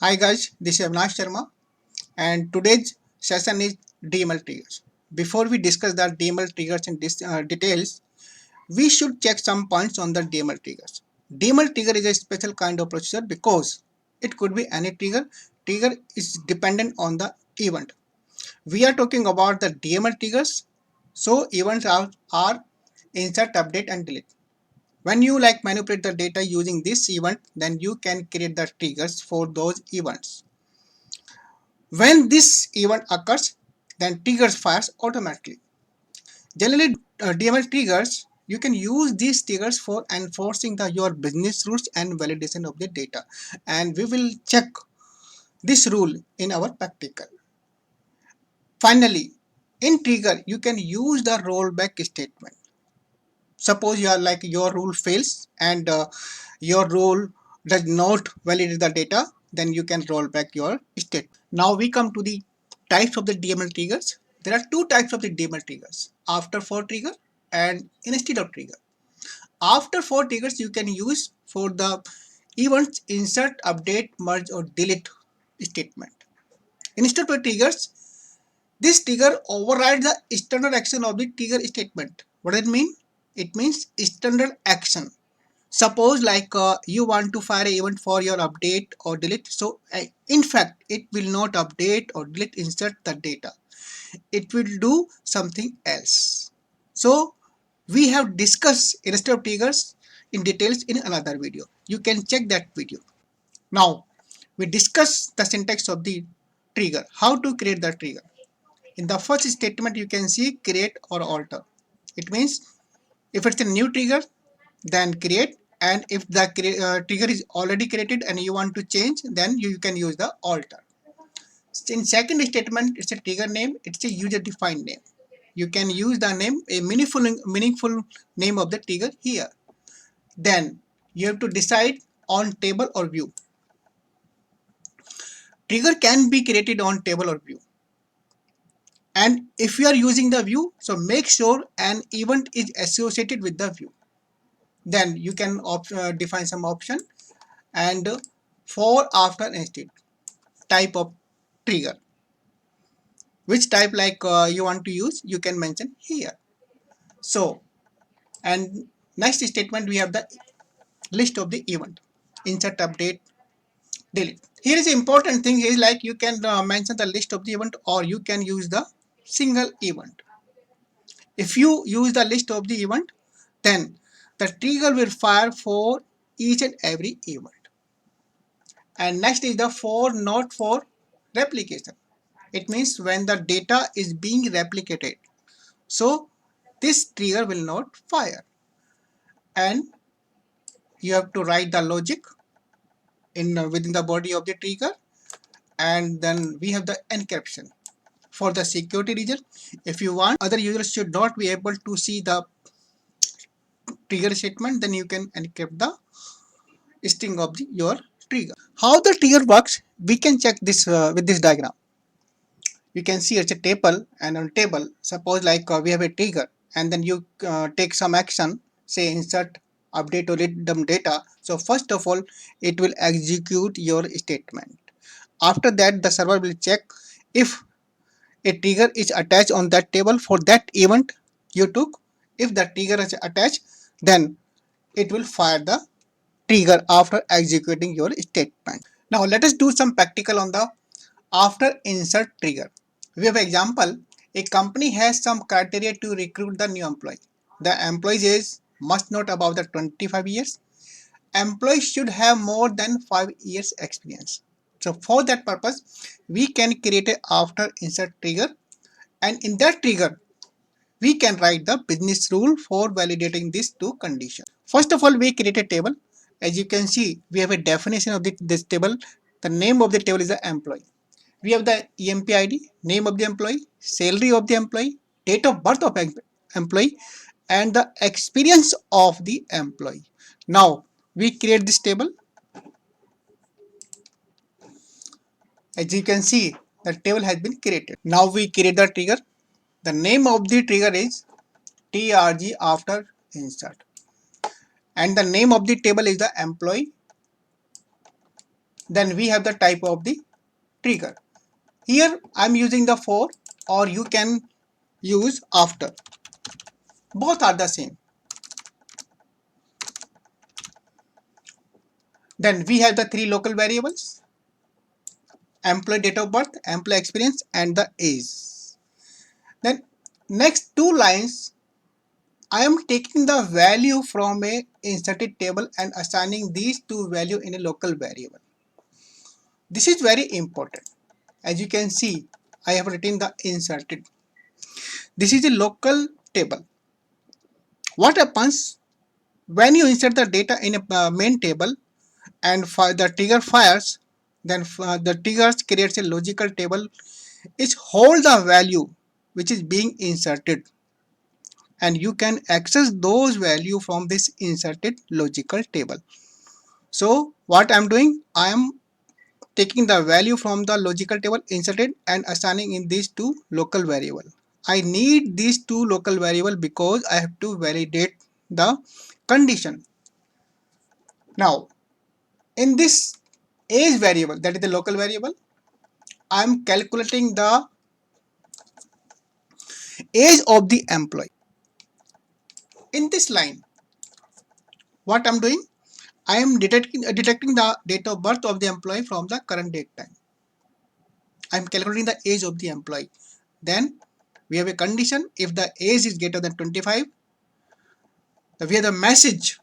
Hi guys, this is Avinash Sharma and today's session is DML triggers. Before we discuss the DML triggers in details, we should check some points on the DML triggers. DML trigger is a special kind of procedure because it could be any trigger. Trigger is dependent on the event. We are talking about the DML triggers. So events are insert, update and delete. When you manipulate the data using this event, then you can create the triggers for those events. When this event occurs, then triggers fires automatically. Generally, DML triggers, you can use these triggers for enforcing your business rules and validation of the data. And we will check this rule in our practical. Finally, in trigger, you can use the rollback statement. Suppose your rule fails and your rule does not validate the data, then you can roll back your state. Now we come to the types of the DML triggers. There are two types of the DML triggers: after for trigger and instead of trigger. After for triggers you can use for the events insert, update, merge or delete statement. Instead of triggers, this trigger overrides the standard action of the trigger statement. What does it mean? It means standard action. Suppose you want to fire an event for your update or delete. So in fact, it will not update or delete insert the data. It will do something else. So we have discussed instead of triggers in details in another video. You can check that video. Now we discuss the syntax of the trigger. How to create the trigger. In the first statement, you can see create or alter. It means if it's a new trigger, then create, and if the trigger is already created and you want to change, then you can use the alter. In second statement, it's a trigger name, it's a user defined name. You can use the name, a meaningful name of the trigger here. Then you have to decide on table or view. Trigger can be created on table or view. And if you are using the view, so make sure an event is associated with the view. Then you can define some option and for, after, instead type of trigger. Which type you want to use, you can mention here. So, and next statement we have the list of the event. Insert, update, delete. Here is the important thing is you can mention the list of the event or you can use the single event. If you use the list of the event, then the trigger will fire for each and every event. And next is the for, not for replication. It means when the data is being replicated, so this trigger will not fire. And you have to write the logic in within the body of the trigger. And then we have the encryption for the security reason. If you want other users should not be able to see the trigger statement, then you can encrypt the string of your trigger. How the trigger works, we can check this with this diagram. You can see it's a table, and on table, suppose we have a trigger, and then you take some action, say insert, update or read them data. So first of all, it will execute your statement. After that, the server will check if a trigger is attached on that table for that event you took. If the trigger is attached, then it will fire the trigger after executing your statement. Now let us do some practical on the after insert trigger. We have example, a company has some criteria to recruit the new employee. The employee's age must not above the 25 years. Employee should have more than 5 years experience. So for that purpose, we can create a after insert trigger, and in that trigger, we can write the business rule for validating these two conditions. First of all, we create a table. As you can see, we have a definition of this table. The name of the table is the employee. We have the EMP ID, name of the employee, salary of the employee, date of birth of employee, and the experience of the employee. Now, we create this table. As you can see, the table has been created. Now we create the trigger. The name of the trigger is TRG after insert. And the name of the table is the employee Then we have the type of the trigger. Here I'm using the for, or you can use after. Both are the same. Then we have the three local variables: employee date of birth, employee experience, and the age. Then next two lines, I am taking the value from a inserted table and assigning these two value in a local variable. This is very important. As you can see, I have written the inserted. This is a local table. What happens when you insert the data in a main table and the trigger fires? Then the triggers creates a logical table which hold the value which is being inserted, and you can access those value from this inserted logical table. So what I'm doing, I am taking the value from the logical table inserted and assigning in these two local variable. I need these two local variable because I have to validate the condition. Now in this age variable, that is the local variable, I am calculating the age of the employee. In this line, what I'm doing, I am detecting the date of birth of the employee from the current date time. I am calculating the age of the employee. Then we have a condition: if the age is greater than 25, we have the message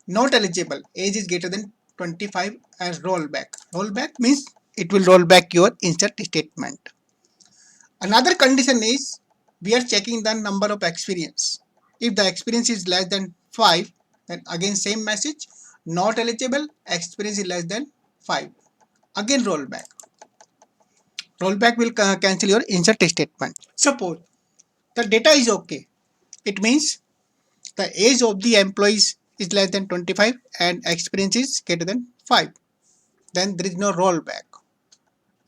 not eligible, age is greater than 25, as rollback. Rollback means it will roll back your insert statement. Another condition is we are checking the number of experience. If the experience is less than 5, then again same message, not eligible, experience is less than 5. Again rollback. Rollback will cancel your insert statement. Suppose the data is okay. It means the age of the employees is less than 25 and experience is greater than 5. Then there is no rollback.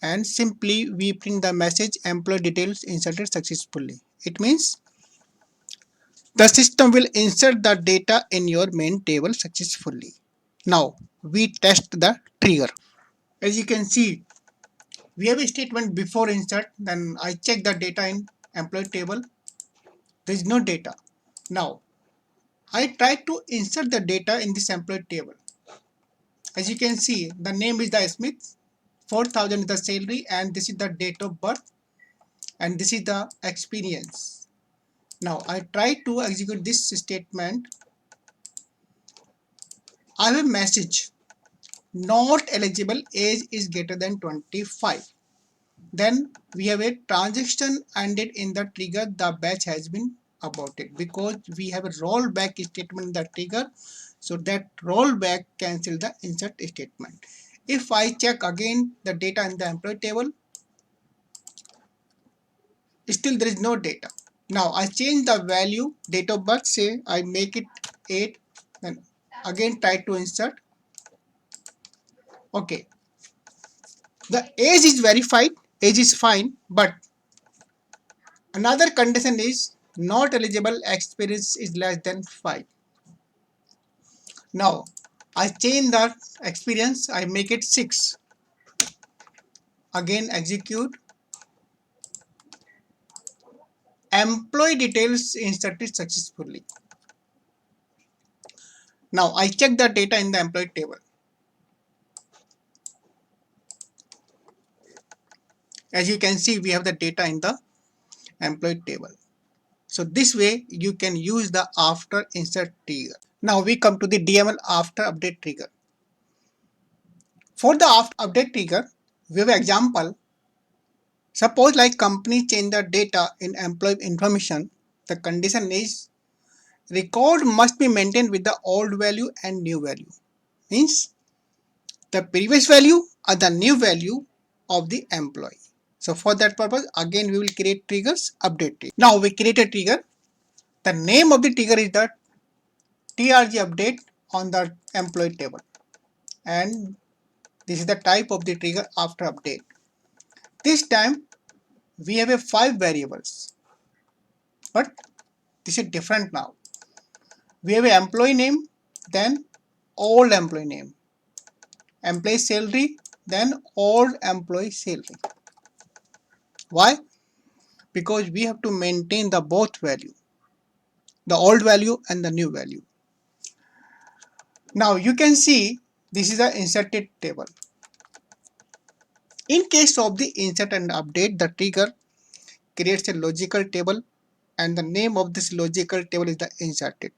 And simply we print the message employee details inserted successfully. It means the system will insert the data in your main table successfully. Now we test the trigger. As you can see, we have a statement before insert, then I check the data in employee table. There is no data. Now I try to insert the data in this employee table. As you can see, the name is the Smith, 4,000 is the salary, and this is the date of birth, and this is the experience. Now I try to execute this statement. I have a message not eligible, age is greater than 25. Then we have a transaction ended in the trigger, the batch has been aborted, because we have a rollback statement in the trigger, so that rollback cancel the insert statement. If I check again the data in the employee table, still there is no data. Now I change the value, date of birth, say I make it 8, then again try to insert. Okay, the age is verified, age is fine, but another condition is not eligible, experience is less than 5. Now I change that experience, I make it 6. Again execute. Employee details inserted successfully. Now I check the data in the employee table. As you can see, we have the data in the employee table. So this way you can use the after insert trigger. Now we come to the DML after update trigger. For the after update trigger, we have an example. Suppose like company change the data in employee information, the condition is record must be maintained with the old value and new value. Means the previous value or the new value of the employee. So for that purpose, again we will create triggers update trigger. Now we create a trigger. The name of the trigger is the TRG update on the employee table, and this is the type of the trigger after update. This time we have a 5 variables, but this is different now. We have an employee name, then old employee name, employee salary, then old employee salary. Why? Because we have to maintain the both value, the old value and the new value. Now you can see this is an inserted table. In case of the insert and update, the trigger creates a logical table and the name of this logical table is the inserted.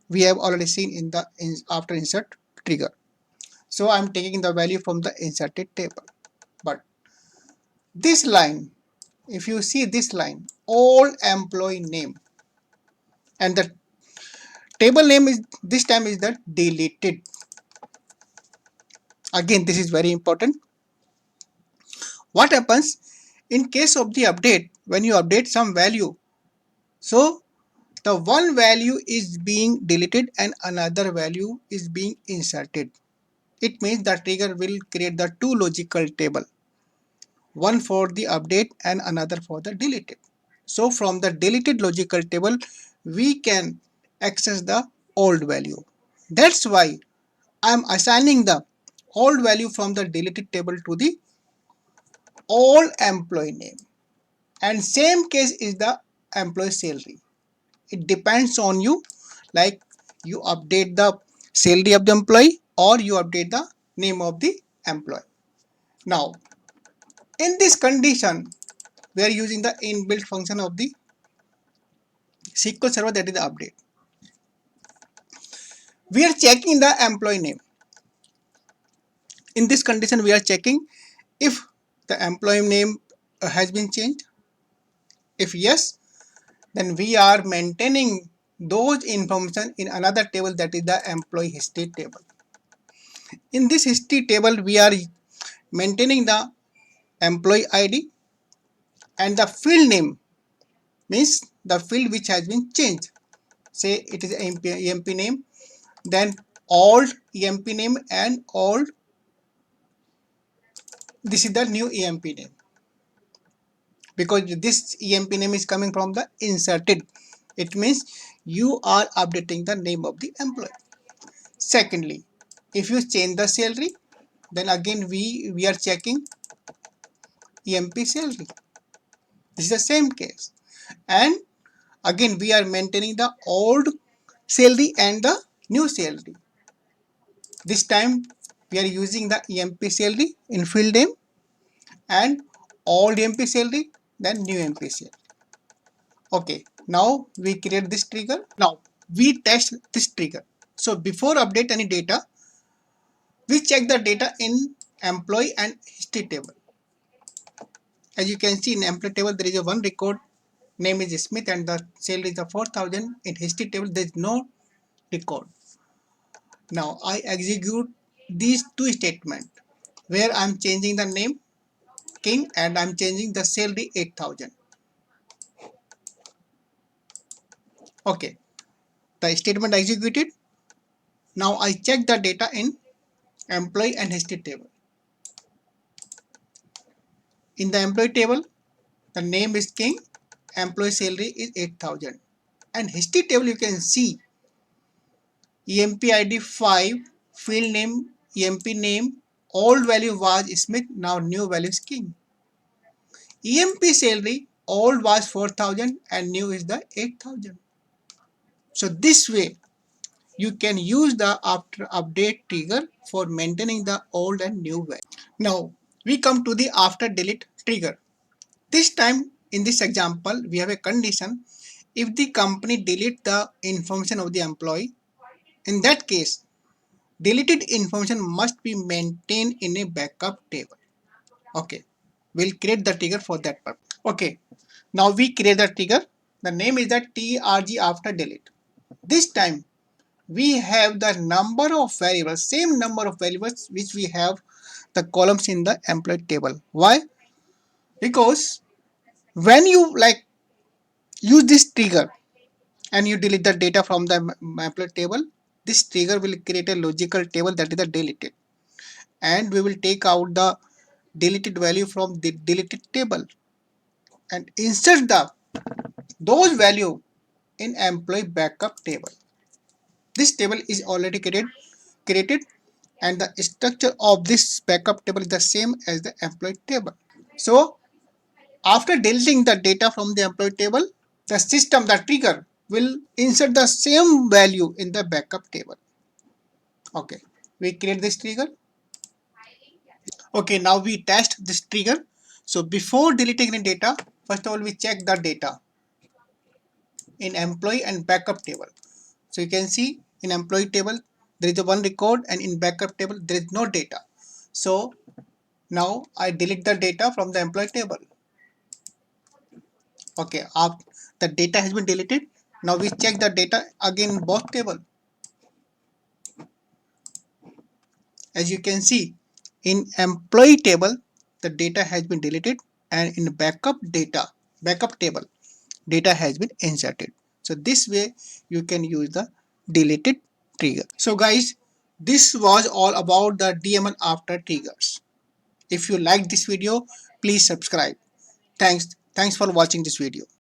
We have already seen in the after insert trigger. So I'm taking the value from the inserted table. But this line, if you see this line, all employee name, and the table name is this time is the deleted. Again, this is very important. What happens in case of the update, when you update some value, so the one value is being deleted and another value is being inserted. It means the trigger will create the two logical table, one for the update and another for the deleted. So from the deleted logical table, we can access the old value. That's why I'm assigning the old value from the deleted table to the old employee name. And same case is the employee salary. It depends on you, like you update the salary of the employee or you update the name of the employee. Now, in this condition, we are using the inbuilt function of the SQL Server, that is the update. We are checking the employee name. In this condition, we are checking if the employee name has been changed. If yes, then we are maintaining those information in another table, that is the employee history table. In this history table, we are maintaining the employee ID and the field name means the field which has been changed. Say it is EMP name, then old EMP name and old, this is the new EMP name, because this EMP name is coming from the inserted. It means you are updating the name of the employee. Secondly, if you change the salary, then again we are checking EMP salary. This is the same case. And again we are maintaining the old salary and the new salary. This time we are using the EMP salary in field name and old EMP salary, then new EMP salary. Okay, now we create this trigger. Now we test this trigger. So before update any data, we check the data in employee and history table. As you can see in employee table, there is a one record, name is Smith and the salary is the 4,000. In history table, there is no record. Now I execute these two statements where I'm changing the name King and I'm changing the salary 8,000. Okay, the statement executed. Now I check the data in employee and history table. In the employee table, the name is King, employee salary is 8,000. And history table you can see EMP ID 5, field name, EMP name, old value was Smith, now new value is King. EMP salary, old was 4,000 and new is the 8,000. So this way you can use the after update trigger for maintaining the old and new value. Now we come to the after delete trigger. This time in this example we have a condition. If the company delete the information of the employee, in that case deleted information must be maintained in a backup table. Okay, we'll create the trigger for that purpose. Okay, now we create the trigger. The name is the trg after delete. This time we have the number of variables, same number of variables which we have the columns in the employee table. Why? Because when you like use this trigger and you delete the data from the employee table, this trigger will create a logical table, that is the deleted, and we will take out the deleted value from the deleted table and insert those value in employee backup table. This table is already created. and the structure of this backup table is the same as the employee table. So after deleting the data from the employee table, the system, the trigger, will insert the same value in the backup table. Okay, we create this trigger. Okay, now we test this trigger. So before deleting any data, first of all we check the data in employee and backup table. So you can see in employee table there is a one record, and in backup table there is no data. So now I delete the data from the employee table. Okay, the data has been deleted. Now we check the data again in both table. As you can see, in employee table the data has been deleted, and in backup table data has been inserted. So this way you can use the deleted trigger. So guys, this was all about the DML after triggers. If you like this video, please subscribe. Thanks for watching this video.